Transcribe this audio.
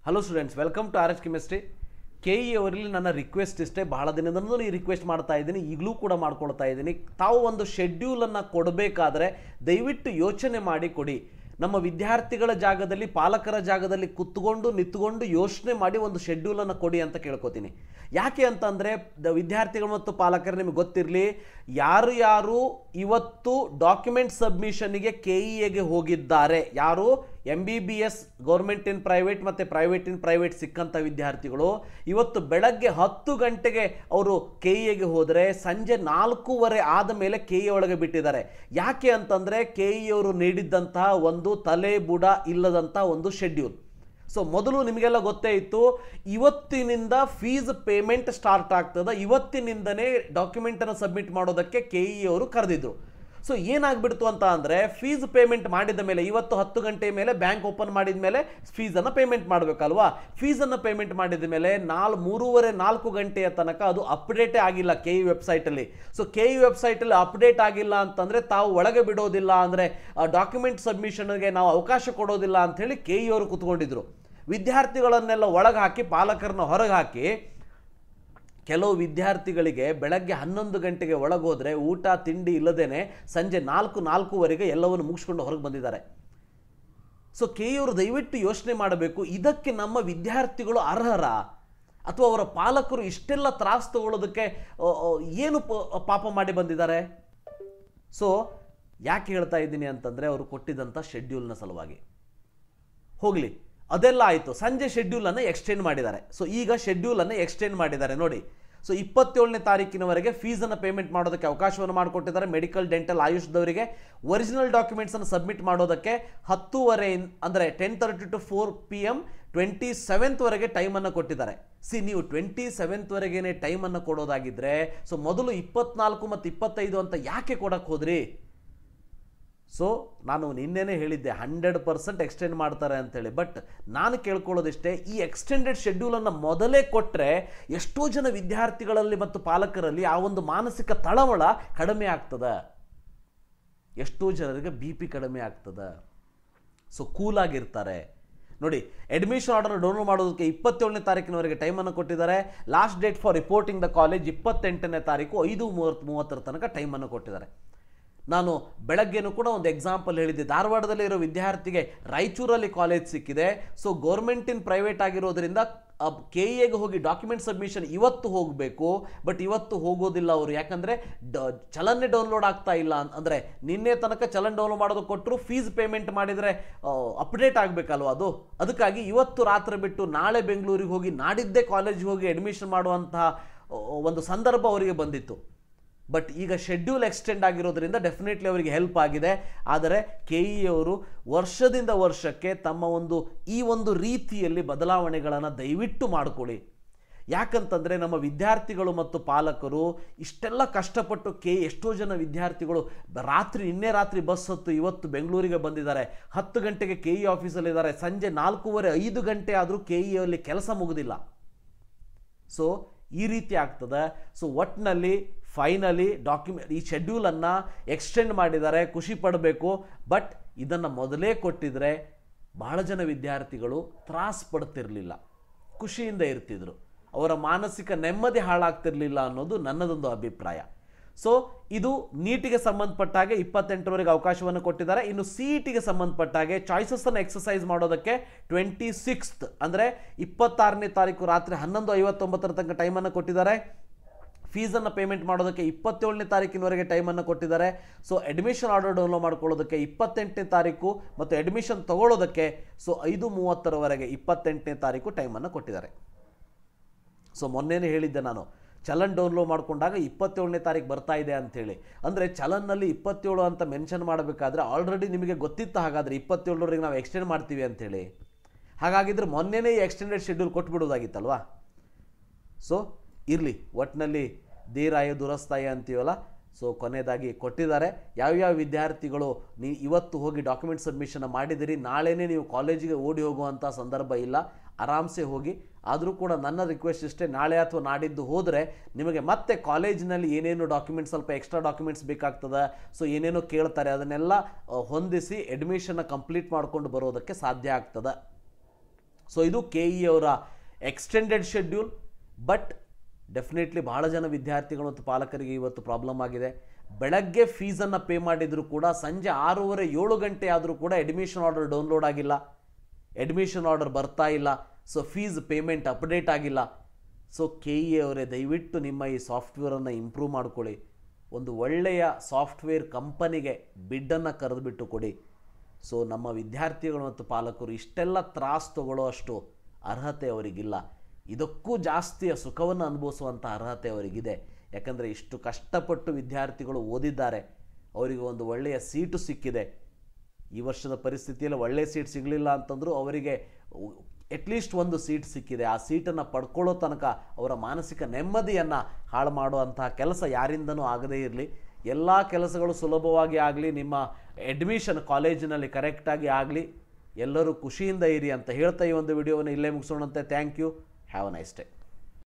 Hello students, welcome to RH chemistry. KE ಅವರಲ್ಲಿ ನನ್ನ request ಇಷ್ಟೇ, ಬಹಳ ದಿನದಿಂದ ಈ ರಿಕ್ವೆಸ್ಟ್ ಮಾಡ್ತಾ ಇದ್ದೀನಿ, ಈಗಲೂ ಕೂಡ ಮಾಡ್ಕೊಳ್ತಾ ಇದ್ದೀನಿ. ತಾವು ಒಂದು ಶೆಡ್ಯೂಲನ್ನು ಕೊಡಬೇಕಾದ್ರೆ ದಯವಿಟ್ಟು ಯೋಚನೆ ಮಾಡಿ ಕೊಡಿ. ನಮ್ಮ ವಿದ್ಯಾರ್ಥಿಗಳ ಜಾಗದಲ್ಲಿ, ಪಾಲಕರ ಜಾಗದಲ್ಲಿ ನಿಂತ್ಕೊಂಡು ಯೋಚನೆ ಮಾಡಿ ಒಂದು ಶೆಡ್ಯೂಲನ್ನು ಕೊಡಿ ಅಂತ ಕೇಳ್ಕೊತೀನಿ. ಯಾಕೆ ಅಂತಂದರೆ ವಿದ್ಯಾರ್ಥಿಗಳು ಮತ್ತು ಪಾಲಕರು ನಿಮಗೆ ಗೊತ್ತಿರಲಿ, ಯಾರು ಇವತ್ತು ಡಾಕ್ಯುಮೆಂಟ್ ಸಬ್ಮಿಷನ್ಗೆ KEAಗೆ ಹೋಗಿದ್ದಾರೆ, ಯಾರು MBBS ಗೌರ್ಮೆಂಟ್ ಇನ್ ಪ್ರೈವೇಟ್ ಮತ್ತು ಪ್ರೈವೇಟ್ ಇನ್ ಪ್ರೈವೇಟ್ ಸಿಕ್ಕಂಥ ವಿದ್ಯಾರ್ಥಿಗಳು ಇವತ್ತು ಬೆಳಗ್ಗೆ 10 ಗಂಟೆಗೆ ಅವರು KEAಗೆ ಹೋದರೆ ಸಂಜೆ 4:15 ಆದ ಮೇಲೆ KE ಒಳಗೆ ಬಿಟ್ಟಿದ್ದಾರೆ. ಯಾಕೆ ಅಂತಂದರೆ KE ಅವರು ನೀಡಿದ್ದಂತಹ ಒಂದು ತಲೆ ಬುಡ ಇಲ್ಲದಂಥ ಒಂದು ಶೆಡ್ಯೂಲ್. ಸೊ ಮೊದಲು ನಿಮಗೆಲ್ಲ ಗೊತ್ತೇ ಇತ್ತು, ಇವತ್ತಿನಿಂದ ಫೀಸ್ ಪೇಮೆಂಟ್ ಸ್ಟಾರ್ಟ್ ಆಗ್ತದೆ, ಇವತ್ತಿನಿಂದನೇ ಡಾಕ್ಯುಮೆಂಟನ್ನು ಸಬ್ಮಿಟ್ ಮಾಡೋದಕ್ಕೆ KE ಅವರು ಕರೆದಿದ್ರು. ಸೊ ಏನಾಗ್ಬಿಡ್ತು ಅಂತ ಅಂದರೆ, ಫೀಸ್ ಪೇಮೆಂಟ್ ಮಾಡಿದ ಮೇಲೆ ಇವತ್ತು 10 ಗಂಟೆ ಮೇಲೆ ಬ್ಯಾಂಕ್ ಓಪನ್ ಮಾಡಿದ ಮೇಲೆ ಫೀಸನ್ನು ಪೇಮೆಂಟ್ ಮಾಡಬೇಕಲ್ವಾ. ಫೀಸನ್ನು ಪೇಮೆಂಟ್ ಮಾಡಿದ ಮೇಲೆ 3:30-4 ಗಂಟೆಯ ತನಕ ಅದು ಅಪ್ಡೇಟೇ ಆಗಿಲ್ಲ KE ವೆಬ್ಸೈಟಲ್ಲಿ. ಸೊ KE ವೆಬ್ಸೈಟಲ್ಲಿ ಅಪ್ಡೇಟ್ ಆಗಿಲ್ಲ ಅಂತಂದರೆ ತಾವು ಒಳಗೆ ಬಿಡೋದಿಲ್ಲ, ಅಂದರೆ ಡಾಕ್ಯುಮೆಂಟ್ ಸಬ್ಮಿಷನ್ಗೆ ನಾವು ಅವಕಾಶ ಕೊಡೋದಿಲ್ಲ ಅಂಥೇಳಿ KE ಅವರು ಕೂತ್ಕೊಂಡಿದ್ರು. ವಿದ್ಯಾರ್ಥಿಗಳನ್ನೆಲ್ಲ ಒಳಗೆ ಹಾಕಿ ಪಾಲಕರನ್ನ ಹೊರಗೆ ಹಾಕಿ, ಕೆಲವು ವಿದ್ಯಾರ್ಥಿಗಳಿಗೆ ಬೆಳಗ್ಗೆ 11 ಗಂಟೆಗೆ ಒಳಗೋದ್ರೆ ಊಟ ತಿಂಡಿ ಇಲ್ಲದೇನೆ ಸಂಜೆ 4-4:15 ಎಲ್ಲವನ್ನು ಮುಗಿಸ್ಕೊಂಡು ಹೊರಗೆ ಬಂದಿದ್ದಾರೆ. ಸೊ KE ಅವರು ದಯವಿಟ್ಟು ಯೋಚನೆ ಮಾಡಬೇಕು, ಇದಕ್ಕೆ ನಮ್ಮ ವಿದ್ಯಾರ್ಥಿಗಳು ಅರ್ಹರ ಅಥವಾ ಅವರ ಪಾಲಕರು ಇಷ್ಟೆಲ್ಲ ತ್ರಾಸು ತಗೊಳ್ಳೋದಕ್ಕೆ ಏನು ಪಾಪ ಮಾಡಿ ಬಂದಿದ್ದಾರೆ? ಸೊ ಯಾಕೆ ಹೇಳ್ತಾ ಇದ್ದೀನಿ ಅಂತಂದರೆ, ಅವರು ಕೊಟ್ಟಿದ್ದಂಥ ಶೆಡ್ಯೂಲ್ನ ಸಲುವಾಗಿ. ಹೋಗಲಿ, ಅದೆಲ್ಲ ಆಯಿತು. ಸಂಜೆ ಶೆಡ್ಯೂಲನ್ನು ಎಕ್ಸ್ಟೆಂಡ್ ಮಾಡಿದ್ದಾರೆ. ಸೊ ಈಗ ಶೆಡ್ಯೂಲನ್ನು ಎಕ್ಸ್ಟೆಂಡ್ ಮಾಡಿದ್ದಾರೆ ನೋಡಿ. ಸೊ 27ನೇ ತಾರೀಕಿನವರೆಗೆ ಫೀಸನ್ನು ಪೇಮೆಂಟ್ ಮಾಡೋದಕ್ಕೆ ಅವಕಾಶವನ್ನು ಮಾಡಿಕೊಟ್ಟಿದ್ದಾರೆ. ಮೆಡಿಕಲ್, ಡೆಂಟಲ್, ಆಯುಷ್ದವರಿಗೆ ಒರಿಜಿನಲ್ ಡಾಕ್ಯುಮೆಂಟ್ಸನ್ನು ಸಬ್ಮಿಟ್ ಮಾಡೋದಕ್ಕೆ 10:30 ಅಂದರೆ 10:30 to 4 PM 27th ವರೆಗೆ ಟೈಮನ್ನು ಕೊಟ್ಟಿದ್ದಾರೆ. ನೀವು 27th ವರೆಗೇನೆ ಟೈಮನ್ನು ಕೊಡೋದಾಗಿದ್ದರೆ, ಸೊ ಮೊದಲು 24 ಮತ್ತು 25 ಅಂತ ಯಾಕೆ ಕೊಡಕ್ಕೆ ಹೋದ್ರಿ? ಸೊ ನಾನು ನಿನ್ನೆನೇ ಹೇಳಿದ್ದೆ 100% ಎಕ್ಸ್ಟೆಂಡ್ ಮಾಡ್ತಾರೆ ಅಂತೇಳಿ. ಬಟ್ ನಾನು ಕೇಳ್ಕೊಳ್ಳೋದಿಷ್ಟೇ, ಈ ಎಕ್ಸ್ಟೆಂಡೆಡ್ ಶೆಡ್ಯೂಲನ್ನು ಮೊದಲೇ ಕೊಟ್ಟರೆ ಎಷ್ಟೋ ಜನ ವಿದ್ಯಾರ್ಥಿಗಳಲ್ಲಿ ಮತ್ತು ಪಾಲಕರಲ್ಲಿ ಆ ಒಂದು ಮಾನಸಿಕ ತಳಮಳ ಕಡಿಮೆ ಆಗ್ತದೆ, ಎಷ್ಟೋ ಜನರಿಗೆ BP ಕಡಿಮೆ ಆಗ್ತದೆ. ಸೊ ಕೂಲಾಗಿರ್ತಾರೆ ನೋಡಿ. ಅಡ್ಮಿಷನ್ ಆರ್ಡರ್ ಡೌನ್ಲೋಡ್ ಮಾಡೋದಕ್ಕೆ 27ನೇ ತಾರೀಕಿನವರೆಗೆ ಟೈಮನ್ನು ಕೊಟ್ಟಿದ್ದಾರೆ. Last date for reporting the college 28ನೇ ತಾರೀಕು 5:30 ತನಕ ಟೈಮನ್ನು ಕೊಟ್ಟಿದ್ದಾರೆ. ನಾನು ಬೆಳಗ್ಗೆನೂ ಕೂಡ ಒಂದು ಎಕ್ಸಾಂಪಲ್ ಹೇಳಿದ್ದೆ. ಧಾರವಾಡದಲ್ಲಿ ಇರೋ ವಿದ್ಯಾರ್ಥಿಗೆ ರಾಯಚೂರಲ್ಲಿ ಕಾಲೇಜ್ ಸಿಕ್ಕಿದೆ. ಸೊ ಗೌರ್ಮೆಂಟ್ ಇನ್ ಪ್ರೈವೇಟ್ ಆಗಿರೋದ್ರಿಂದ KEAಗೆ ಹೋಗಿ ಡಾಕ್ಯುಮೆಂಟ್ ಸಬ್ಮಿಷನ್ ಇವತ್ತು ಹೋಗಬೇಕು, ಬಟ್ ಇವತ್ತು ಹೋಗೋದಿಲ್ಲ ಅವರು. ಯಾಕಂದರೆ ಚಲನ್ನೇ ಡೌನ್ಲೋಡ್ ಆಗ್ತಾ ಇಲ್ಲ. ಅಂದರೆ ನಿನ್ನೆ ತನಕ ಚಲನ್ ಡೌನ್ಲೋಡ್ ಮಾಡೋದು ಕೊಟ್ಟರು, ಫೀಸ್ ಪೇಮೆಂಟ್ ಮಾಡಿದರೆ ಅಪ್ಡೇಟ್ ಆಗಬೇಕಲ್ವ ಅದು. ಅದಕ್ಕಾಗಿ ಇವತ್ತು ರಾತ್ರಿ ಬಿಟ್ಟು ನಾಳೆ ಬೆಂಗಳೂರಿಗೆ ಹೋಗಿ ನಾಡಿದ್ದೇ ಕಾಲೇಜಿಗೆ ಹೋಗಿ ಅಡ್ಮಿಷನ್ ಮಾಡುವಂತಹ ಒಂದು ಸಂದರ್ಭ ಅವರಿಗೆ ಬಂದಿತ್ತು. ಬಟ್ ಈಗ ಶೆಡ್ಯೂಲ್ ಎಕ್ಸ್ಟೆಂಡ್ ಆಗಿರೋದ್ರಿಂದ ಡೆಫಿನೆಟ್ಲಿ ಅವರಿಗೆ ಹೆಲ್ಪ್ ಆಗಿದೆ. ಆದರೆ KE ಅವರು ವರ್ಷದಿಂದ ವರ್ಷಕ್ಕೆ ತಮ್ಮ ಈ ಒಂದು ರೀತಿಯಲ್ಲಿ ಬದಲಾವಣೆಗಳನ್ನು ದಯವಿಟ್ಟು ಮಾಡಿಕೊಳ್ಳಿ. ಯಾಕಂತಂದರೆ ನಮ್ಮ ವಿದ್ಯಾರ್ಥಿಗಳು ಮತ್ತು ಪಾಲಕರು ಇಷ್ಟೆಲ್ಲ ಕಷ್ಟಪಟ್ಟು ಎಷ್ಟೋ ಜನ ವಿದ್ಯಾರ್ಥಿಗಳು ನಿನ್ನೆ ರಾತ್ರಿ ಬಸ್ ಹತ್ತು ಇವತ್ತು ಬೆಂಗಳೂರಿಗೆ ಬಂದಿದ್ದಾರೆ. 10 ಗಂಟೆಗೆ KE ಆಫೀಸಲ್ಲಿದ್ದಾರೆ. ಸಂಜೆ 4:15 ಗಂಟೆ ಆದರೂ KEಯಲ್ಲಿ ಕೆಲಸ ಮುಗಿದಿಲ್ಲ. ಸೊ ಈ ರೀತಿ ಆಗ್ತದೆ. ಸೊ ಒಟ್ಟಿನಲ್ಲಿ ಫೈನಲಿ ಈ ಶೆಡ್ಯೂಲನ್ನು ಎಕ್ಸ್ಟೆಂಡ್ ಮಾಡಿದ್ದಾರೆ, ಖುಷಿ ಪಡಬೇಕು. ಬಟ್ ಇದನ್ನು ಮೊದಲೇ ಕೊಟ್ಟಿದ್ರೆ ಬಹಳ ಜನ ವಿದ್ಯಾರ್ಥಿಗಳು ತ್ರಾಸ ಪಡ್ತಿರಲಿಲ್ಲ, ಖುಷಿಯಿಂದ ಇರ್ತಿದ್ರು, ಅವರ ಮಾನಸಿಕ ನೆಮ್ಮದಿ ಹಾಳಾಗ್ತಿರ್ಲಿಲ್ಲ ಅನ್ನೋದು ನನ್ನದೊಂದು ಅಭಿಪ್ರಾಯ. ಸೊ ಇದು ನೀಟಿಗೆ ಸಂಬಂಧಪಟ್ಟಾಗೆ 28ರವರೆಗೆ ಅವಕಾಶವನ್ನು ಕೊಟ್ಟಿದ್ದಾರೆ. ಇನ್ನು CETಗೆ ಸಂಬಂಧಪಟ್ಟಾಗೆ ಚಾಯ್ಸಸ್ಸನ್ನು ಎಕ್ಸಸೈಸ್ ಮಾಡೋದಕ್ಕೆ 26th ಅಂದರೆ 26ನೇ ತಾರೀಕು ರಾತ್ರಿ 11:59 ತನಕ ಟೈಮನ್ನು ಕೊಟ್ಟಿದ್ದಾರೆ. ಫೀಸನ್ನು ಪೇಮೆಂಟ್ ಮಾಡೋದಕ್ಕೆ 27ನೇ ತಾರೀಕಿನವರೆಗೆ ಟೈಮನ್ನು ಕೊಟ್ಟಿದ್ದಾರೆ. ಸೊ ಅಡ್ಮಿಷನ್ ಆರ್ಡರ್ ಡೌನ್ಲೋಡ್ ಮಾಡ್ಕೊಳ್ಳೋದಕ್ಕೆ 28ನೇ ತಾರೀಕು ಮತ್ತು ಅಡ್ಮಿಷನ್ ತಗೊಳ್ಳೋದಕ್ಕೆ 5:30ರವರೆಗೆ 28ನೇ ತಾರೀಕು ಟೈಮನ್ನು ಕೊಟ್ಟಿದ್ದಾರೆ. ಸೊ ಮೊನ್ನೆನೇ ಹೇಳಿದ್ದೆ ನಾನು, ಚಲನ್ ಡೌನ್ಲೋಡ್ ಮಾಡಿಕೊಂಡಾಗ 27ನೇ ತಾರೀಕು ಬರ್ತಾ ಇದೆ ಅಂಥೇಳಿ. ಅಂದರೆ ಚಲನ್ನಲ್ಲಿ 27 ಅಂತ ಮೆನ್ಷನ್ ಮಾಡಬೇಕಾದ್ರೆ ಆಲ್ರೆಡಿ ನಿಮಗೆ ಗೊತ್ತಿತ್ತು. ಹಾಗಾದರೆ 27ರವರೆಗೆ ನಾವು ಎಕ್ಸ್ಟೆಂಡ್ ಮಾಡ್ತೀವಿ ಅಂಥೇಳಿ. ಹಾಗಾಗಿದ್ರೆ ಮೊನ್ನೆನೇ ಈ ಎಕ್ಸ್ಟೆಂಡೆಡ್ ಶೆಡ್ಯೂಲ್ ಕೊಟ್ಬಿಡೋದಾಗಿತ್ತಲ್ವಾ. ಸೊ ಇರಲಿ, ಒಟ್ಟಿನಲ್ಲಿ ಧೀರಾಯ ದುರಸ್ತಾಯ ಅಂತೀವಲ್ಲ. ಸೊ ಕೊನೆಯದಾಗಿ ಕೊಟ್ಟಿದ್ದಾರೆ. ಯಾವ್ಯಾವ ವಿದ್ಯಾರ್ಥಿಗಳು ಇವತ್ತು ಹೋಗಿ ಡಾಕ್ಯುಮೆಂಟ್ ಸಬ್ಮಿಷನ್ ಮಾಡಿದಿರಿ, ನಾಳೆನೇ ನೀವು ಕಾಲೇಜಿಗೆ ಓಡಿ ಹೋಗುವಂಥ ಸಂದರ್ಭ ಇಲ್ಲ, ಆರಾಮ್ಸೆ ಹೋಗಿ. ಆದರೂ ಕೂಡ ನನ್ನ ರಿಕ್ವೆಸ್ಟ್ ಇಷ್ಟೇ, ನಾಳೆ ಅಥವಾ ನಾಡಿದ್ದು ಹೋದರೆ ನಿಮಗೆ ಮತ್ತೆ ಕಾಲೇಜಿನಲ್ಲಿ ಏನೇನು ಡಾಕ್ಯುಮೆಂಟ್ಸ್, ಸ್ವಲ್ಪ ಎಕ್ಸ್ಟ್ರಾ ಡಾಕ್ಯುಮೆಂಟ್ಸ್ ಬೇಕಾಗ್ತದೆ. ಸೊ ಏನೇನೋ ಕೇಳ್ತಾರೆ, ಅದನ್ನೆಲ್ಲ ಹೊಂದಿಸಿ ಅಡ್ಮಿಷನ್ನ ಕಂಪ್ಲೀಟ್ ಮಾಡ್ಕೊಂಡು ಬರೋದಕ್ಕೆ ಸಾಧ್ಯ ಆಗ್ತದೆ. ಸೊ ಇದು KE ಅವರ ಎಕ್ಸ್ಟೆಂಡೆಡ್ ಶೆಡ್ಯೂಲ್. ಬಟ್ ಡೆಫಿನೆಟ್ಲಿ ಬಹಳ ಜನ ವಿದ್ಯಾರ್ಥಿಗಳು ಮತ್ತು ಪಾಲಕರಿಗೆ ಇವತ್ತು ಪ್ರಾಬ್ಲಮ್ ಆಗಿದೆ. ಬೆಳಗ್ಗೆ ಫೀಸನ್ನು ಪೇ ಮಾಡಿದರೂ ಕೂಡ ಸಂಜೆ 6:30 7 ಗಂಟೆ ಆದರೂ ಕೂಡ ಅಡ್ಮಿಷನ್ ಆರ್ಡರ್ ಡೌನ್ಲೋಡ್ ಆಗಿಲ್ಲ, ಅಡ್ಮಿಷನ್ ಆರ್ಡರ್ ಬರ್ತಾ ಇಲ್ಲ. ಸೊ ಫೀಸ್ ಪೇಮೆಂಟ್ ಅಪ್ಡೇಟ್ ಆಗಿಲ್ಲ. ಸೊ KE ಅವರೇ ದಯವಿಟ್ಟು ನಿಮ್ಮ ಈ ಸಾಫ್ಟ್ವೇರನ್ನು ಇಂಪ್ರೂವ್ ಮಾಡ್ಕೊಳ್ಳಿ. ಒಂದು ಒಳ್ಳೆಯ ಸಾಫ್ಟ್ವೇರ್ ಕಂಪನಿಗೆ ಬಿಡ್ಡನ್ನು ಕರೆದುಬಿಟ್ಟು ಕೊಡಿ. ಸೊ ನಮ್ಮ ವಿದ್ಯಾರ್ಥಿಗಳು ಮತ್ತು ಪಾಲಕರು ಇಷ್ಟೆಲ್ಲ ತ್ರಾಸು ತಗೊಳ್ಳೋ ಅಷ್ಟು ಅರ್ಹತೆ ಅವರಿಗಿಲ್ಲ. ಇದಕ್ಕೂ ಜಾಸ್ತಿಯ ಸುಖವನ್ನು ಅನುಭವಿಸುವಂಥ ಅರ್ಹತೆ ಅವರಿಗಿದೆ. ಯಾಕಂದರೆ ಇಷ್ಟು ಕಷ್ಟಪಟ್ಟು ವಿದ್ಯಾರ್ಥಿಗಳು ಓದಿದ್ದಾರೆ, ಅವರಿಗೆ ಒಂದು ಒಳ್ಳೆಯ ಸೀಟು ಸಿಕ್ಕಿದೆ. ಈ ವರ್ಷದ ಪರಿಸ್ಥಿತಿಯಲ್ಲಿ ಒಳ್ಳೆಯ ಸೀಟ್ ಸಿಗಲಿಲ್ಲ ಅಂತಂದರೂ ಅವರಿಗೆ ಅಟ್ಲೀಸ್ಟ್ ಒಂದು ಸೀಟ್ ಸಿಕ್ಕಿದೆ. ಆ ಸೀಟನ್ನು ಪಡ್ಕೊಳ್ಳೋ ತನಕ ಅವರ ಮಾನಸಿಕ ನೆಮ್ಮದಿಯನ್ನು ಹಾಳು ಮಾಡುವಂತಹ ಕೆಲಸ ಯಾರಿಂದನೂ ಆಗದೇ ಇರಲಿ. ಎಲ್ಲ ಕೆಲಸಗಳು ಸುಲಭವಾಗಿ ಆಗಲಿ, ನಿಮ್ಮ ಅಡ್ಮಿಷನ್ ಕಾಲೇಜಿನಲ್ಲಿ ಕರೆಕ್ಟಾಗಿ ಆಗಲಿ, ಎಲ್ಲರೂ ಖುಷಿಯಿಂದ ಇರಿ ಅಂತ ಹೇಳ್ತಾ ಈ ಒಂದು ವಿಡಿಯೋವನ್ನು ಇಲ್ಲೇ ಮುಗಿಸೋಣಂತೆ. Thank you. Have a nice day.